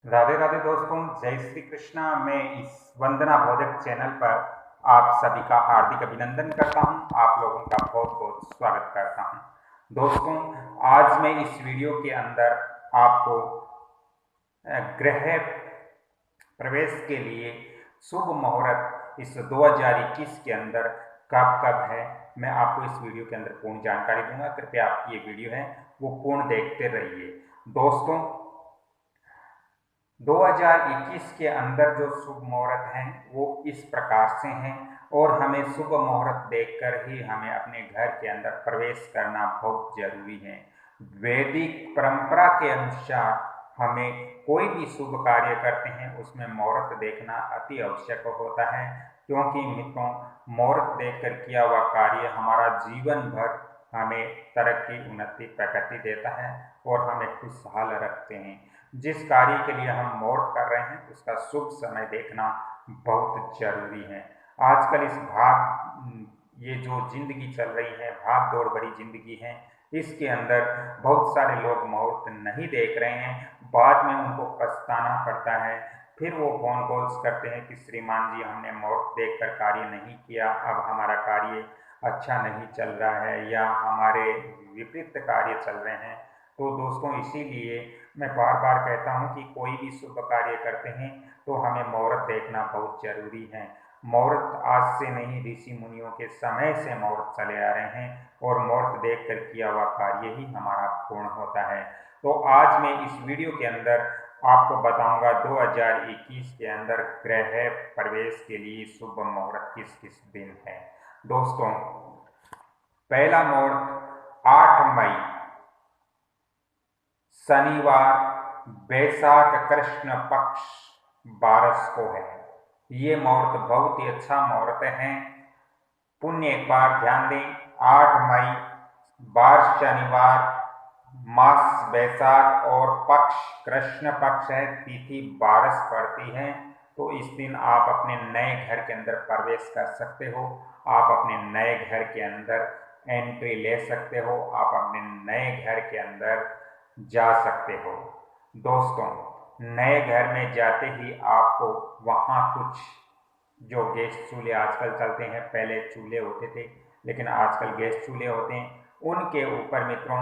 राधे राधे दोस्तों, जय श्री कृष्णा। मैं इस वंदना भोजक चैनल पर आप सभी का हार्दिक अभिनंदन करता हूं। आप लोगों का बहुत बहुत स्वागत करता हूं। दोस्तों, आज मैं इस वीडियो के अंदर आपको गृह प्रवेश के लिए शुभ मुहूर्त इस 2021 के अंदर कब कब है, मैं आपको इस वीडियो के अंदर पूर्ण जानकारी दूंगा। कृपया आपकी ये वीडियो है वो पूर्ण देखते रहिए। दोस्तों, 2021 के अंदर जो शुभ मुहूर्त हैं वो इस प्रकार से हैं, और हमें शुभ मुहूर्त देखकर ही हमें अपने घर के अंदर प्रवेश करना बहुत जरूरी है। वैदिक परंपरा के अनुसार हमें कोई भी शुभ कार्य करते हैं उसमें मुहूर्त देखना अति आवश्यक होता है, क्योंकि मित्रों, मुहूर्त देखकर किया हुआ कार्य हमारा जीवन भर हमें तरक्की उन्नति प्रगति देता है और हमें खुशहाल रखते हैं। जिस कार्य के लिए हम मुहूर्त कर रहे हैं उसका शुभ समय देखना बहुत जरूरी है। आजकल ये जो जिंदगी चल रही है, भाग दौड़ भरी जिंदगी है, इसके अंदर बहुत सारे लोग मुहूर्त नहीं देख रहे हैं। बाद में उनको पछताना पड़ता है। फिर वो फोन कॉल्स करते हैं कि श्रीमान जी, हमने मुहूर्त देखकर कार्य नहीं किया, अब हमारा कार्य अच्छा नहीं चल रहा है या हमारे विपरीत कार्य चल रहे हैं। तो दोस्तों, इसीलिए मैं बार बार कहता हूं कि कोई भी शुभ कार्य करते हैं तो हमें मुहूर्त देखना बहुत जरूरी है। मुहूर्त आज से नहीं, ऋषि मुनियों के समय से मुहूर्त चले आ रहे हैं, और मुहूर्त देखकर किया हुआ कार्य ही हमारा पूर्ण होता है। तो आज मैं इस वीडियो के अंदर आपको बताऊंगा 2021 के अंदर गृह प्रवेश के लिए शुभ मुहूर्त किस किस दिन है। दोस्तों, पहला मुहूर्त 8 मई शनिवार, बैसाख कृष्ण पक्ष 12 को है। ये मुहूर्त बहुत ही अच्छा मुहूर्त है। पुण्य एक बार ध्यान दें, 8 मई बार शनिवार, मास बैसाख और पक्ष कृष्ण पक्ष है, तिथि 12 पड़ती है। तो इस दिन आप अपने नए घर के अंदर प्रवेश कर सकते हो। आप अपने नए घर के अंदर एंट्री ले सकते हो। आप अपने नए घर के अंदर जा सकते हो। दोस्तों, नए घर में जाते ही आपको वहाँ कुछ जो गैस चूल्हे आजकल चलते हैं, पहले चूल्हे होते थे लेकिन आजकल गैस चूल्हे होते हैं, उनके ऊपर मित्रों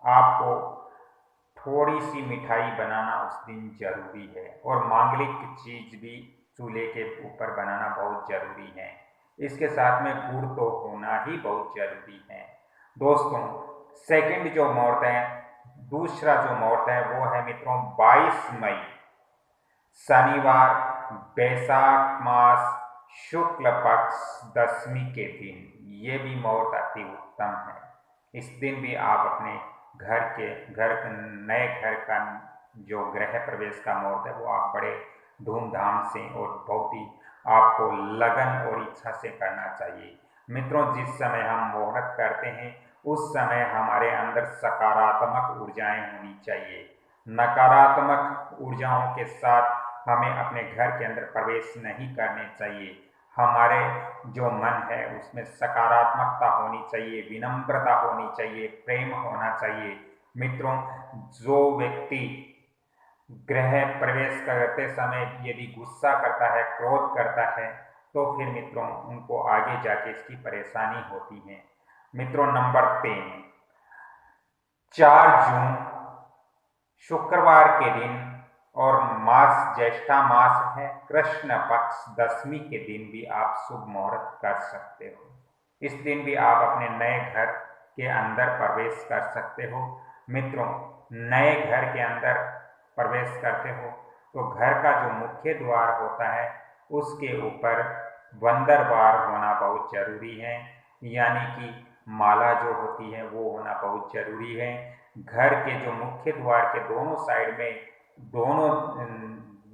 आपको थोड़ी सी मिठाई बनाना उस दिन जरूरी है, और मांगलिक चीज भी चूल्हे के ऊपर बनाना बहुत जरूरी है। इसके साथ में गुड़ तो होना ही बहुत जरूरी है। दोस्तों, सेकंड जो मुहूर्त है, दूसरा जो मुहूर्त है वो है मित्रों 22 मई शनिवार, बैसाख मास शुक्ल पक्ष दशमी के दिन। ये भी मुहूर्त अति उत्तम है। इस दिन भी आप अपने नए घर का जो गृह प्रवेश का मुहूर्त है वो आप बड़े धूमधाम से और बहुत ही आपको लगन और इच्छा से करना चाहिए। मित्रों, जिस समय हम मुहूर्त करते हैं उस समय हमारे अंदर सकारात्मक ऊर्जाएं होनी चाहिए। नकारात्मक ऊर्जाओं के साथ हमें अपने घर के अंदर प्रवेश नहीं करने चाहिए। हमारे जो मन है उसमें सकारात्मकता होनी चाहिए, विनम्रता होनी चाहिए, प्रेम होना चाहिए। मित्रों, जो व्यक्ति गृह प्रवेश करते समय यदि गुस्सा करता है, क्रोध करता है, तो फिर मित्रों उनको आगे जाके इसकी परेशानी होती है। मित्रों, नंबर 3, 4 जून शुक्रवार के दिन और मास ज्येष्ठा मास है, कृष्ण पक्ष दशमी के दिन भी आप शुभ मुहूर्त कर सकते हो। इस दिन भी आप अपने नए घर के अंदर प्रवेश कर सकते हो। मित्रों, नए घर के अंदर प्रवेश करते हो तो घर का जो मुख्य द्वार होता है उसके ऊपर बंदरवार होना बहुत जरूरी है, यानी कि माला जो होती है वो होना बहुत जरूरी है। घर के जो मुख्य द्वार के दोनों साइड में, दोनों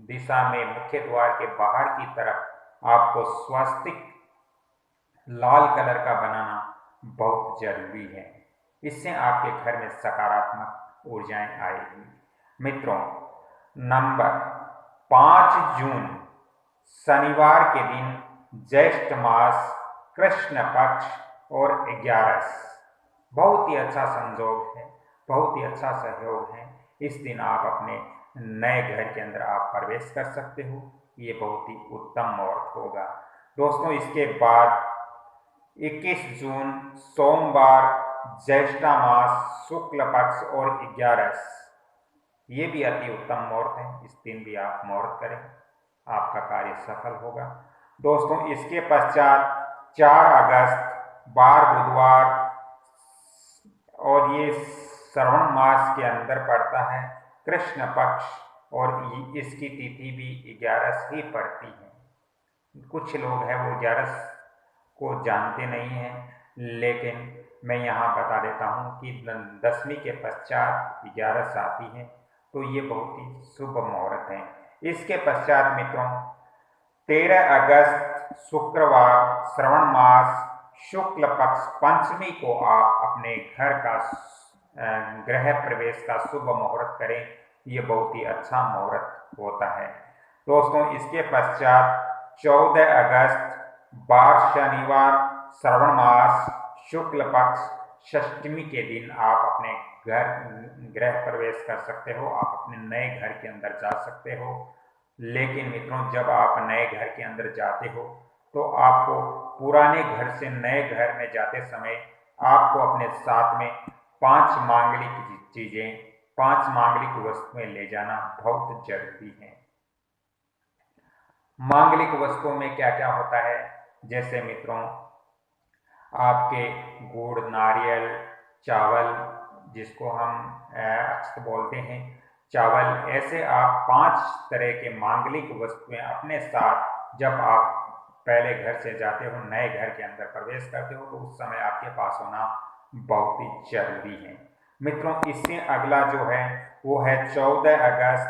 दिशा में, मुख्य द्वार के बाहर की तरफ आपको स्वस्तिक लाल कलर का बनाना बहुत जरूरी है। इससे आपके घर में सकारात्मक ऊर्जाएं आएगी। मित्रों, नंबर 5 जून शनिवार के दिन ज्येष्ठ मास कृष्ण पक्ष और 11, बहुत ही अच्छा संजोग है, बहुत ही अच्छा सहयोग है। इस दिन आप अपने नए घर के अंदर आप प्रवेश कर सकते हो। ये बहुत ही उत्तम मुहूर्त होगा। दोस्तों इसके बाद 21 जून सोमवार, ज्येष्ठा मास, शुक्ल पक्ष और 11, ये भी अति उत्तम मुहूर्त है। इस दिन भी आप मुहूर्त करें, आपका कार्य सफल होगा। दोस्तों इसके पश्चात 4 अगस्त बार बुधवार, और ये श्रवण मास के अंदर पड़ता है, कृष्ण पक्ष, और इसकी तिथि भी 11 ही पड़ती है। कुछ लोग हैं वो 11 को जानते नहीं हैं, लेकिन मैं यहाँ बता देता हूँ कि दशमी के पश्चात 11 आती है, तो ये बहुत ही शुभ मुहूर्त है। इसके पश्चात मित्रों 13 अगस्त शुक्रवार, श्रवण मास, शुक्ल पक्ष पंचमी को आप अपने घर का गृह प्रवेश का शुभ मुहूर्त करें। ये बहुत ही अच्छा मुहूर्त होता है। दोस्तों इसके पश्चात 14 अगस्त बार शनिवार, श्रवण मास, शुक्ल पक्ष षष्टमी के दिन आप अपने गृह प्रवेश कर सकते हो। आप अपने नए घर के अंदर जा सकते हो। लेकिन मित्रों जब आप नए घर के अंदर जाते हो तो आपको पुराने घर से नए घर में जाते समय आपको अपने साथ में 5 मांगलिक चीजें, 5 मांगलिक वस्तुएं ले जाना बहुत जरूरी है। मांगलिक वस्तुओं में क्या क्या होता है, जैसे मित्रों आपके गुड़, नारियल, चावल, जिसको हम अक्षत बोलते हैं, चावल, ऐसे आप 5 तरह के मांगलिक वस्तुएं अपने साथ जब आप पहले घर से जाते हो, नए घर के अंदर प्रवेश करते हो, तो उस समय आपके पास होना बहुत ही जरूरी है। मित्रों इससे अगला जो है वो है 14 अगस्त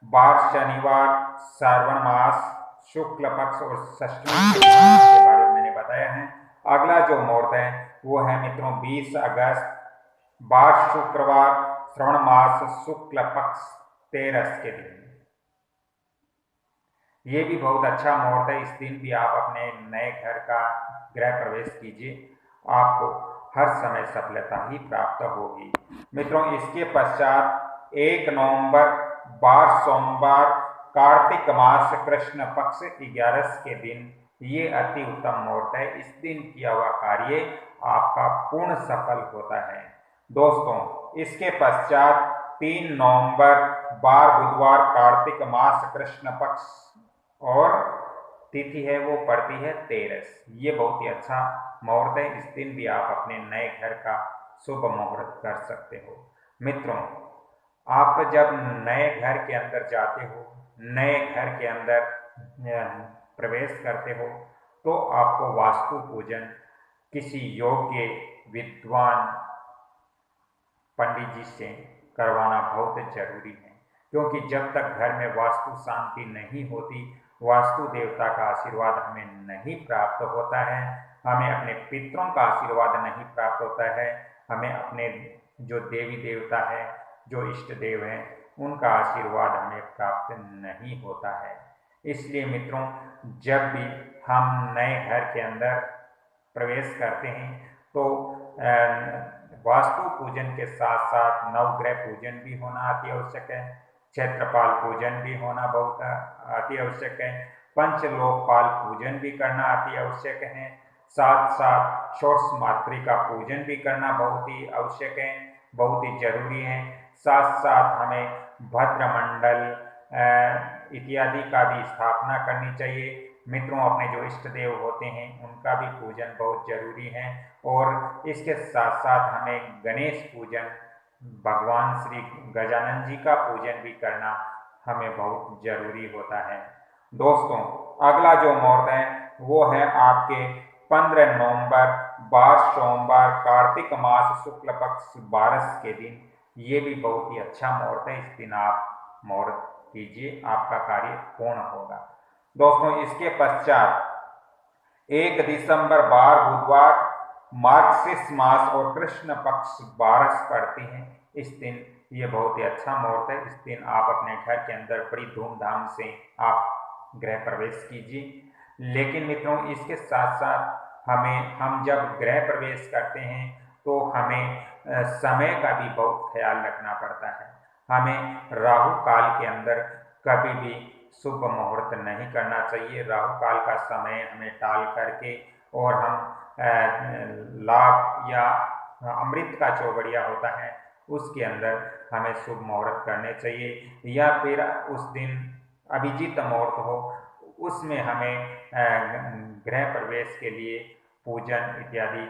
बार शनिवार, श्रावण मास, शुक्ल पक्ष और षष्ठी के बारे में मैंने बताया है। अगला जो मुहूर्त है वो है मित्रों 20 अगस्त बार शुक्रवार, श्रवण मास, शुक्ल पक्ष 13 के दिन। ये भी बहुत अच्छा मुहूर्त है। इस दिन भी आप अपने नए घर का गृह प्रवेश कीजिए, आपको हर समय सफलता ही प्राप्त होगी। मित्रों इसके पश्चात 1 नवंबर बार सोमवार, कार्तिक मास, कृष्ण पक्ष 11 के दिन, ये अति उत्तम मुहूर्त है। इस दिन किया हुआ कार्य आपका पूर्ण सफल होता है। दोस्तों इसके पश्चात 3 नवंबर बार बुधवार, कार्तिक मास, कृष्ण पक्ष, और तिथि है वो पड़ती है 13। ये बहुत ही अच्छा मुहूर्त है। इस दिन भी आप अपने नए घर का शुभ मुहूर्त कर सकते हो। मित्रों आप जब नए घर के अंदर जाते हो, नए घर के अंदर प्रवेश करते हो, तो आपको वास्तु पूजन किसी योग्य विद्वान पंडित जी से करवाना बहुत जरूरी है। क्योंकि जब तक घर में वास्तु शांति नहीं होती, वास्तु देवता का आशीर्वाद हमें नहीं प्राप्त होता है, हमें अपने पितरों का आशीर्वाद नहीं प्राप्त होता है, हमें अपने जो देवी देवता है, जो इष्ट देव हैं, उनका आशीर्वाद हमें प्राप्त नहीं होता है। इसलिए मित्रों जब भी हम नए घर के अंदर प्रवेश करते हैं तो वास्तु पूजन के साथ साथ नवग्रह पूजन भी होना अति आवश्यक है, क्षेत्रपाल पूजन भी होना बहुत अति आवश्यक है, पंचलोकपाल पूजन भी करना अति आवश्यक है, साथ साथ षोडश मातृका पूजन भी करना बहुत ही आवश्यक है, बहुत ही जरूरी है। साथ साथ हमें भद्रमंडल इत्यादि का भी स्थापना करनी चाहिए। मित्रों अपने जो इष्ट देव होते हैं उनका भी पूजन बहुत जरूरी है। और इसके साथ साथ हमें गणेश पूजन, भगवान श्री गजानन जी का पूजन भी करना हमें बहुत जरूरी होता है। दोस्तों अगला जो मुहूर्त है वो है आपके 15 नवंबर बार सोमवार, कार्तिक मास, शुक्ल पक्ष 12 के दिन। ये भी बहुत ही अच्छा मुहूर्त है। इस दिन आप मुहूर्त कीजिए, आपका कार्य पूर्ण होगा। दोस्तों इसके पश्चात 1 दिसंबर बार बुधवार, मार्गशीर्ष मास और कृष्ण पक्ष 12 पड़ती हैं। इस दिन ये बहुत ही अच्छा मुहूर्त है। इस दिन आप अपने घर के अंदर बड़ी धूमधाम से आप गृह प्रवेश कीजिए। लेकिन मित्रों इसके साथ साथ हम जब गृह प्रवेश करते हैं तो हमें समय का भी बहुत ख्याल रखना पड़ता है। हमें राहु काल के अंदर कभी भी शुभ मुहूर्त नहीं करना चाहिए। राहु काल का समय हमें टाल करके और हम लाभ या अमृत का चौगड़िया होता है उसके अंदर हमें शुभ मुहूर्त करने चाहिए, या फिर उस दिन अभिजीत मुहूर्त हो उसमें हमें गृह प्रवेश के लिए पूजन इत्यादि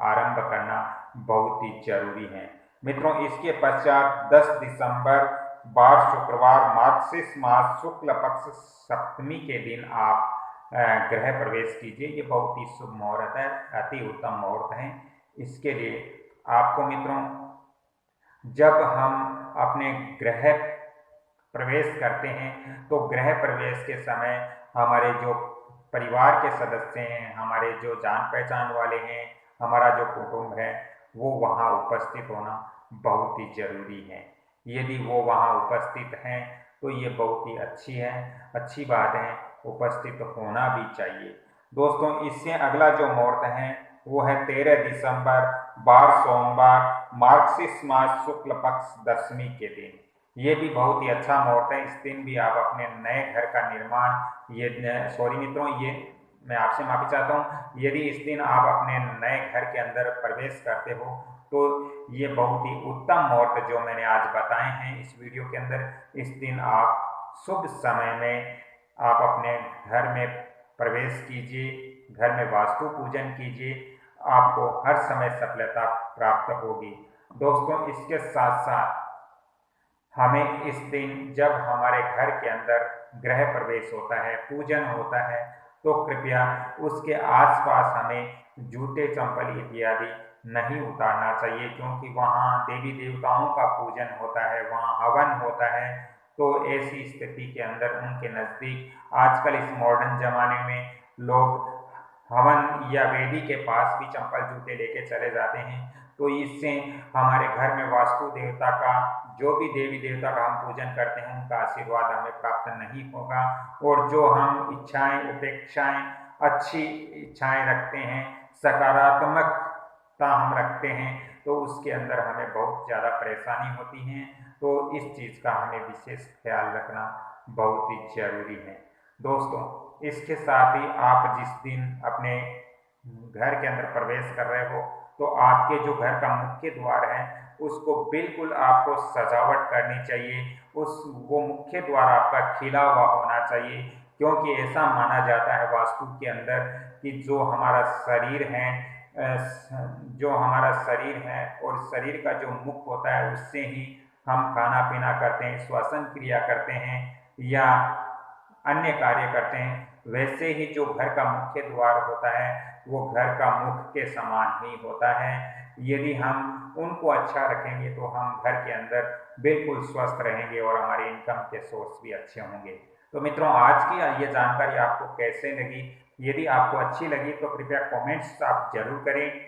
आरंभ करना बहुत ही जरूरी है। मित्रों, इसके पश्चात 10 दिसंबर बार शुक्रवार मार्गशीर्ष मास शुक्ल पक्ष सप्तमी के दिन आप गृह प्रवेश कीजिए। ये बहुत ही शुभ मुहूर्त है, अति उत्तम मुहूर्त है। इसके लिए आपको मित्रों, जब हम अपने गृह प्रवेश करते हैं तो गृह प्रवेश के समय हमारे जो परिवार के सदस्य हैं, हमारे जो जान पहचान वाले हैं, हमारा जो कुटुंब है, वो वहाँ उपस्थित होना बहुत ही जरूरी है। यदि वो वहाँ उपस्थित हैं तो ये बहुत ही अच्छी बात है, उपस्थित होना भी चाहिए। दोस्तों, इससे अगला जो मुहूर्त है वो है 13 दिसंबर बार सोमवार मार्गशीर्ष मास शुक्ल पक्ष दशमी के दिन। ये भी बहुत ही अच्छा मुहूर्त है। इस दिन भी आप अपने नए घर का निर्माण सॉरी मित्रों, ये मैं आपसे माफी चाहता हूँ, यदि इस दिन आप अपने नए घर के अंदर प्रवेश करते हो तो ये बहुत ही उत्तम मुहूर्त जो मैंने आज बताए हैं इस वीडियो के अंदर, इस दिन आप शुभ समय में आप अपने घर में प्रवेश कीजिए, घर में वास्तु पूजन कीजिए, आपको हर समय सफलता प्राप्त होगी। दोस्तों, इसके साथ साथ हमें इस दिन जब हमारे घर के अंदर गृह प्रवेश होता है, पूजन होता है, तो कृपया उसके आसपास हमें जूते चंपल इत्यादि नहीं उतारना चाहिए, क्योंकि वहाँ देवी देवताओं का पूजन होता है, वहाँ हवन होता है। तो ऐसी स्थिति के अंदर उनके नज़दीक आजकल इस मॉडर्न ज़माने में लोग हवन या वेदी के पास भी चंपल जूते लेके चले जाते हैं। तो इससे हमारे घर में वास्तु देवता का, जो भी देवी देवता का हम पूजन करते हैं, उनका आशीर्वाद हमें प्राप्त नहीं होगा। और जो हम इच्छाएं, उपेक्षाएं, अच्छी इच्छाएं रखते हैं, सकारात्मकता हम रखते हैं, तो उसके अंदर हमें बहुत ज़्यादा परेशानी होती है। तो इस चीज़ का हमें विशेष ख्याल रखना बहुत ही जरूरी है। दोस्तों, इसके साथ ही आप जिस दिन अपने घर के अंदर प्रवेश कर रहे हो तो आपके जो घर का मुख्य द्वार है उसको बिल्कुल आपको सजावट करनी चाहिए। वो मुख्य द्वार आपका खिला हुआ होना चाहिए, क्योंकि ऐसा माना जाता है वास्तु के अंदर कि जो हमारा शरीर है और शरीर का जो मुख होता है उससे ही हम खाना पीना करते हैं, श्वसन क्रिया करते हैं या अन्य कार्य करते हैं। वैसे ही जो घर का मुख्य द्वार होता है वो घर का मुख के समान ही होता है। यदि हम उनको अच्छा रखेंगे तो हम घर के अंदर बिल्कुल स्वस्थ रहेंगे और हमारे इनकम के सोर्स भी अच्छे होंगे। तो मित्रों, आज की ये जानकारी आपको कैसे लगी? यदि आपको अच्छी लगी तो कृपया कमेंट्स आप जरूर करें,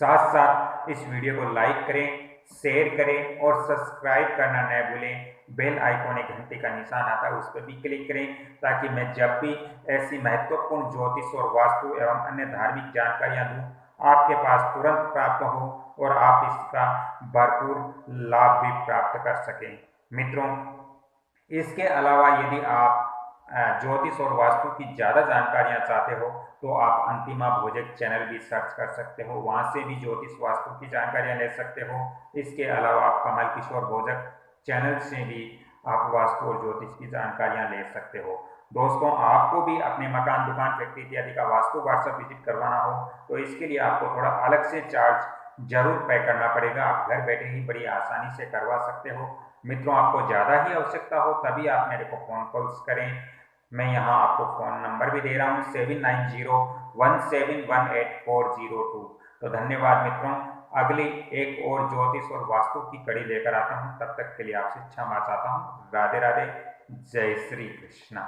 साथ साथ इस वीडियो को लाइक करें, शेयर करें और सब्सक्राइब करना न भूलें। बेल आइकॉन एक घंटे का निशान आता है, उस पर भी क्लिक करें, ताकि मैं जब भी ऐसी महत्वपूर्ण ज्योतिष और वास्तु एवं अन्य धार्मिक जानकारियां दूं, आपके पास तुरंत प्राप्त हो और आप इसका भरपूर लाभ भी प्राप्त कर सकें। मित्रों, इसके अलावा यदि आप ज्योतिष और वास्तु की ज़्यादा जानकारियां चाहते हो तो आप अंतिमा भोजक चैनल भी सर्च कर सकते हो, वहां से भी ज्योतिष वास्तु की जानकारियां ले सकते हो। इसके अलावा आप कमल किशोर भोजक चैनल से भी आप वास्तु और ज्योतिष की जानकारियां ले सकते हो। दोस्तों, आपको भी अपने मकान, दुकान, फैक्ट्री इत्यादि का वास्तु व्हाट्सएप विजिट करवाना हो तो इसके लिए आपको थोड़ा अलग से चार्ज जरूर पे करना पड़ेगा। आप घर बैठे ही बड़ी आसानी से करवा सकते हो। मित्रों, आपको ज़्यादा ही आवश्यकता हो तभी आप मेरे को फ़ोन कॉल्स करें। मैं यहाँ आपको फ़ोन नंबर भी दे रहा हूँ 7901718402। तो धन्यवाद मित्रों। अगली एक और ज्योतिष और वास्तु की कड़ी लेकर आता हूँ, तब तक के लिए आपसे क्षमा चाहता हूँ। राधे राधे, जय श्री कृष्णा।